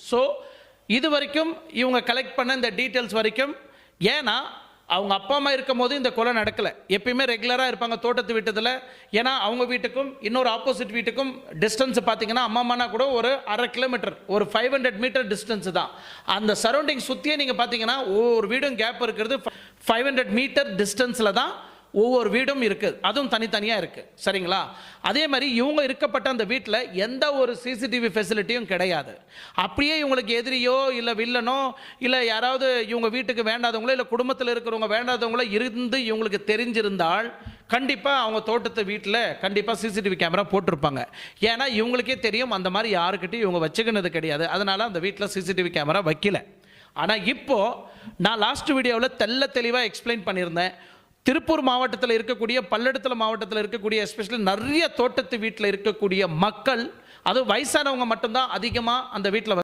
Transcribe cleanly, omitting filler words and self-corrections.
So இது வரைக்கும் இவங்க கலெக்ட் பண்ண இந்த டீட்டெயில்ஸ் வரைக்கும், ஏன்னா அவங்க அப்பா அம்மா இருக்கும் போது இந்த கொலை நடக்கலை. எப்பயுமே ரெகுலராக இருப்பாங்க தோட்டத்து வீட்டத்தில். ஏன்னா அவங்க வீட்டுக்கும் இன்னொரு ஆப்போசிட் வீட்டுக்கும் டிஸ்டன்ஸ் பார்த்தீங்கன்னா அம்மா அம்மானா கூட ஒரு 1/2 கிலோமீட்டர், ஒரு 500 மீட்டர் டிஸ்டன்ஸ் தான். அந்த சரௌண்டிங் சுற்றியே நீங்கள் பார்த்தீங்கன்னா ஒவ்வொரு வீடும் கேப் இருக்கிறது 500 மீட்டர் டிஸ்டன்ஸில் தான் ஒவ்வொரு வீடும் இருக்குது. அதுவும் தனித்தனியாக இருக்குது. சரிங்களா? அதே மாதிரி இவங்க இருக்கப்பட்ட அந்த வீட்டில் எந்த ஒரு சிசிடிவி ஃபெசிலிட்டியும் கிடையாது. அப்படியே இவங்களுக்கு எதிரியோ இல்லை வில்லனோ இல்லை யாராவது இவங்க வீட்டுக்கு வேண்டாதவங்களோ இல்லை குடும்பத்தில் இருக்கிறவங்க வேண்டாதவங்களோ இருந்து இவங்களுக்கு தெரிஞ்சிருந்தால் கண்டிப்பாக அவங்க தோட்டத்து வீட்டில் கண்டிப்பாக சிசிடிவி கேமரா போட்டிருப்பாங்க. ஏன்னா இவங்களுக்கே தெரியும் அந்த மாதிரி யாருக்கிட்டையும் இவங்க வச்சுக்கினது கிடையாது. அதனால் அந்த வீட்டில் சிசிடிவி கேமரா வைக்கல. ஆனால் இப்போது நான் லாஸ்ட் வீடியோவில் தெளிவாக எக்ஸ்பிளைன் பண்ணியிருந்தேன். திருப்பூர் மாவட்டத்தில் இருக்கக்கூடிய, பல்லடத்தில் மாவட்டத்தில் இருக்கக்கூடிய, எஸ்பெஷலி நிறைய தோட்டத்து வீட்டில் இருக்கக்கூடிய மக்கள், அது வயசானவங்க மட்டும்தான் அதிகமாக அந்த வீட்டில்